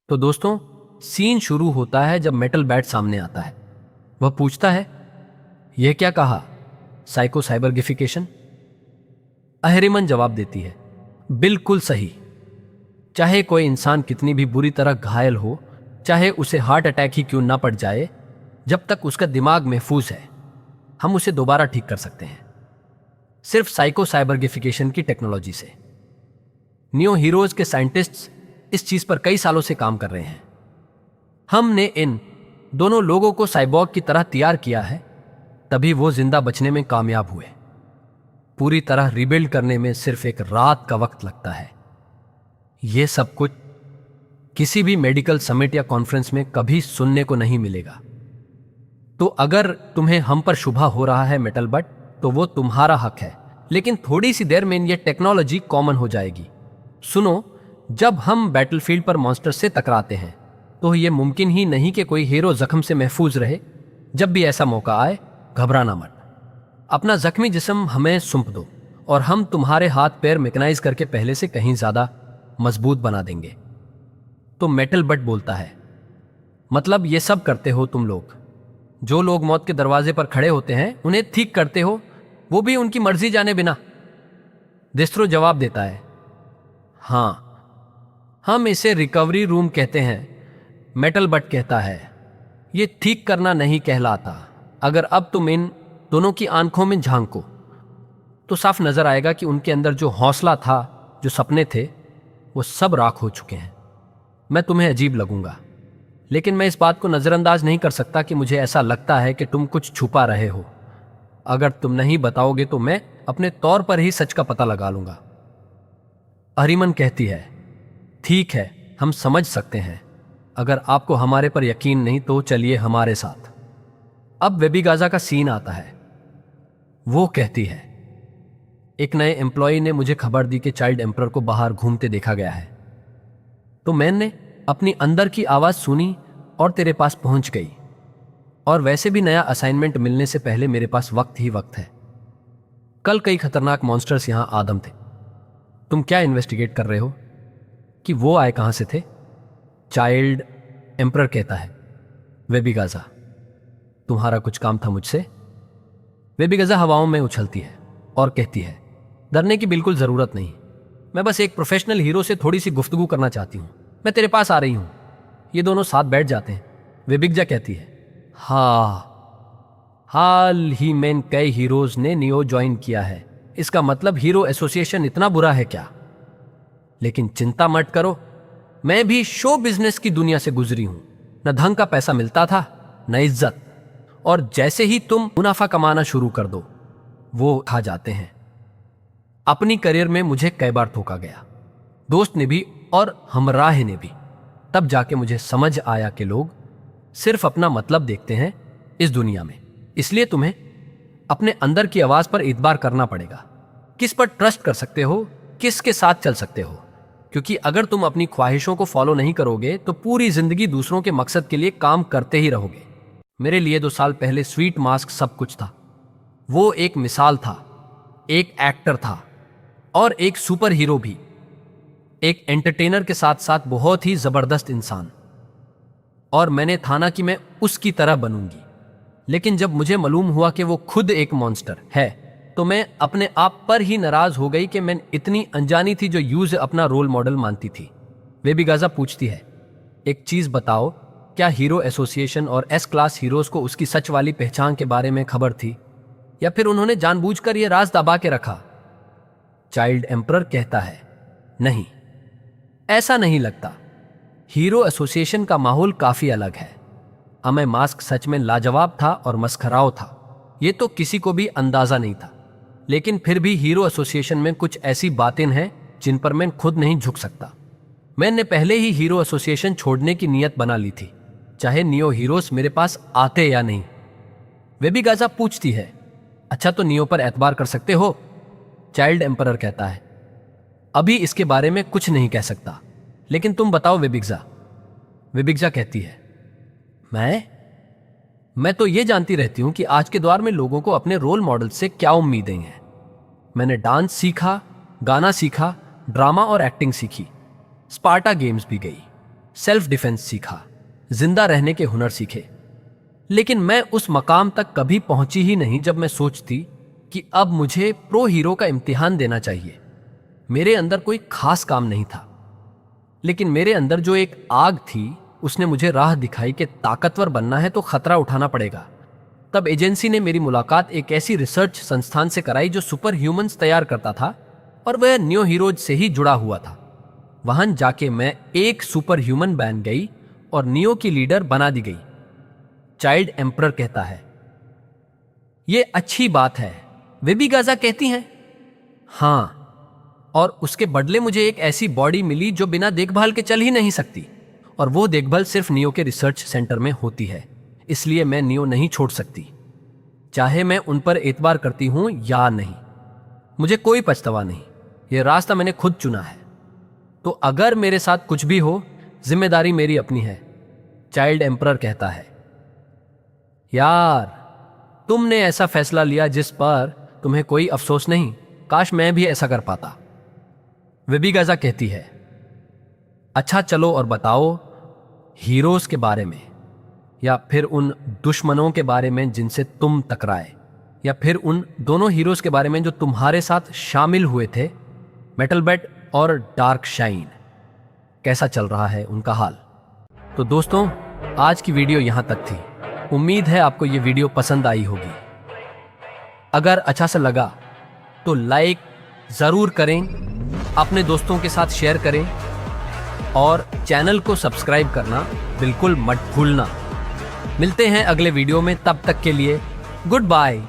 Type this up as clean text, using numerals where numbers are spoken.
तो दोस्तों, सीन शुरू होता है जब मेटल बैट सामने आता है। वह पूछता है, यह क्या कहा, साइको साइबरगिफिकेशन? अहरिमन जवाब देती है, बिल्कुल सही। चाहे कोई इंसान कितनी भी बुरी तरह घायल हो, चाहे उसे हार्ट अटैक ही क्यों ना पड़ जाए, जब तक उसका दिमाग महफूज है, हम उसे दोबारा ठीक कर सकते हैं, सिर्फ साइको साइबरगिफिकेशन की टेक्नोलॉजी से। न्यू हीरोज के साइंटिस्ट्स इस चीज पर कई सालों से काम कर रहे हैं। हमने इन दोनों लोगों को साइबॉर्ग की तरह तैयार किया है, तभी वो जिंदा बचने में कामयाब हुए। पूरी तरह रिबिल्ड करने में सिर्फ एक रात का वक्त लगता है। यह सब कुछ किसी भी मेडिकल समिट या कॉन्फ्रेंस में कभी सुनने को नहीं मिलेगा। तो अगर तुम्हें हम पर शुभा हो रहा है मेटल बट, तो वो तुम्हारा हक है, लेकिन थोड़ी सी देर में यह टेक्नोलॉजी कॉमन हो जाएगी। सुनो, जब हम बैटलफील्ड पर मॉन्स्टर से टकराते हैं तो यह मुमकिन ही नहीं कि कोई हीरो जख्म से महफूज रहे। जब भी ऐसा मौका आए, घबराना मत। अपना जख्मी जिस्म हमें सौंप दो और हम तुम्हारे हाथ पैर मैकेनाइज करके पहले से कहीं ज्यादा मजबूत बना देंगे। तो मेटल बट बोलता है, मतलब ये सब करते हो तुम लोग? जो लोग मौत के दरवाजे पर खड़े होते हैं उन्हें ठीक करते हो, वो भी उनकी मर्जी जाने बिना? देस्त्रो जवाब देता है, हाँ, हम इसे रिकवरी रूम कहते हैं। मेटल बट कहता है, ये ठीक करना नहीं कहलाता। अगर अब तुम इन दोनों की आंखों में झांको तो साफ नजर आएगा कि उनके अंदर जो हौसला था, जो सपने थे, वो सब राख हो चुके हैं। मैं तुम्हें अजीब लगूंगा, लेकिन मैं इस बात को नजरअंदाज नहीं कर सकता कि मुझे ऐसा लगता है कि तुम कुछ छुपा रहे हो। अगर तुम नहीं बताओगे तो मैं अपने तौर पर ही सच का पता लगा लूंगा। अहरिमन कहती है, ठीक है, हम समझ सकते हैं। अगर आपको हमारे पर यकीन नहीं तो चलिए हमारे साथ। अब वेबिगाजा का सीन आता है। वो कहती है, एक नए एम्प्लॉय ने मुझे खबर दी कि चाइल्ड एम्परर को बाहर घूमते देखा गया है। तो मैंने अपनी अंदर की आवाज सुनी और तेरे पास पहुंच गई। और वैसे भी नया असाइनमेंट मिलने से पहले मेरे पास वक्त ही वक्त है। कल कई खतरनाक मॉन्स्टर्स यहां आदम थे। तुम क्या इन्वेस्टिगेट कर रहे हो कि वो आए कहां से थे? चाइल्ड एम्परर कहता है, वेबिगाजा, तुम्हारा कुछ काम था मुझसे? वेबिगाजा हवाओं में उछलती है और कहती है, डरने की बिल्कुल जरूरत नहीं। मैं बस एक प्रोफेशनल हीरो से थोड़ी सी गुफ्तगू करना चाहती हूं। मैं तेरे पास आ रही हूं। ये दोनों साथ बैठ जाते हैं। वेबिगजा कहती है, हाँ, हाल ही में कई हीरोज ने नियो ज्वाइन किया है। इसका मतलब हीरो एसोसिएशन इतना बुरा है क्या? लेकिन चिंता मत करो, मैं भी शो बिजनेस की दुनिया से गुजरी हूं। न धन का पैसा मिलता था, न इज्जत। और जैसे ही तुम मुनाफा कमाना शुरू कर दो, वो खा जाते हैं। अपनी करियर में मुझे कई बार धोखा गया, दोस्त ने भी और हमराह ने भी। तब जाके मुझे समझ आया कि लोग सिर्फ अपना मतलब देखते हैं इस दुनिया में। इसलिए तुम्हें अपने अंदर की आवाज पर इतबार करना पड़ेगा। किस पर ट्रस्ट कर सकते हो, किसके साथ चल सकते हो। क्योंकि अगर तुम अपनी ख्वाहिशों को फॉलो नहीं करोगे तो पूरी जिंदगी दूसरों के मकसद के लिए काम करते ही रहोगे। मेरे लिए 2 साल पहले स्वीट मास्क सब कुछ था। वो एक मिसाल था, एक एक्टर था और एक सुपर हीरो भी, एक एंटरटेनर के साथ साथ बहुत ही जबरदस्त इंसान। और मैंने ठाना कि मैं उसकी तरह बनूंगी। लेकिन जब मुझे मालूम हुआ कि वो खुद एक मॉन्स्टर है, तो मैं अपने आप पर ही नाराज हो गई कि मैं इतनी अनजानी थी जो यूज अपना रोल मॉडल मानती थी। वेबिगाजा पूछती है, एक चीज बताओ, क्या हीरो एसोसिएशन और एस क्लास हीरोज को उसकी सच वाली पहचान के बारे में खबर थी, या फिर उन्होंने जानबूझकर यह राज दबा के रखा? चाइल्ड एम्परर कहता है, नहीं, ऐसा नहीं लगता। हीरो एसोसिएशन का माहौल काफी अलग है। अमय मास्क सच में लाजवाब था और मस्खराओ था, यह तो किसी को भी अंदाजा नहीं था। लेकिन फिर भी हीरो एसोसिएशन में कुछ ऐसी बातें हैं जिन पर मैं खुद नहीं झुक सकता। मैंने पहले ही हीरो एसोसिएशन छोड़ने की नीयत बना ली थी, चाहे नियो हीरोज मेरे पास आते या नहीं। वेबिगाजा पूछती है, अच्छा, तो नियो पर एतबार कर सकते हो? चाइल्ड एम्परर कहता है, अभी इसके बारे में कुछ नहीं कह सकता, लेकिन तुम बताओ वेबिगजा। वेबिगजा कहती है, मैं तो ये जानती रहती हूं कि आज के दौर में लोगों को अपने रोल मॉडल से क्या उम्मीदें हैं। मैंने डांस सीखा, गाना सीखा, ड्रामा और एक्टिंग सीखी, स्पार्टा गेम्स भी गई, सेल्फ डिफेंस सीखा, जिंदा रहने के हुनर सीखे। लेकिन मैं उस मकाम तक कभी पहुंची ही नहीं जब मैं सोचती कि अब मुझे प्रो हीरो का इम्तिहान देना चाहिए। मेरे अंदर कोई खास काम नहीं था, लेकिन मेरे अंदर जो एक आग थी उसने मुझे राह दिखाई कि ताकतवर बनना है तो खतरा उठाना पड़ेगा। तब एजेंसी ने मेरी मुलाकात एक ऐसी रिसर्च संस्थान से कराई जो सुपर ह्यूमंस तैयार करता था और वह न्यू हीरोज से ही जुड़ा हुआ था। वहां जाके मैं एक सुपर ह्यूमन बन गई और नियो की लीडर बना दी गई। चाइल्ड एम्परर कहता है, ये अच्छी बात है। वे भी गाजा कहती हैं, हाँ, और उसके बदले मुझे एक ऐसी बॉडी मिली जो बिना देखभाल के चल ही नहीं सकती, और वो देखभाल सिर्फ नियो के रिसर्च सेंटर में होती है। इसलिए मैं नियो नहीं छोड़ सकती, चाहे मैं उन पर एतबार करती हूं या नहीं। मुझे कोई पछतावा नहीं, यह रास्ता मैंने खुद चुना है। तो अगर मेरे साथ कुछ भी हो, जिम्मेदारी मेरी अपनी है, चाइल्ड एम्परर कहता है। यार, तुमने ऐसा फैसला लिया जिस पर तुम्हें कोई अफसोस नहीं। काश मैं भी ऐसा कर पाता। वेबी गाजा कहती है, अच्छा चलो और बताओ हीरोज के बारे में, या फिर उन दुश्मनों के बारे में जिनसे तुम टकराए, या फिर उन दोनों हीरोज के बारे में जो तुम्हारे साथ शामिल हुए थे, मेटल बैट और डार्क शाइन। कैसा चल रहा है उनका हाल? तो दोस्तों, आज की वीडियो यहां तक थी। उम्मीद है आपको ये वीडियो पसंद आई होगी। अगर अच्छा सा लगा तो लाइक जरूर करें, अपने दोस्तों के साथ शेयर करें और चैनल को सब्सक्राइब करना बिल्कुल मत भूलना। मिलते हैं अगले वीडियो में, तब तक के लिए गुड बाय।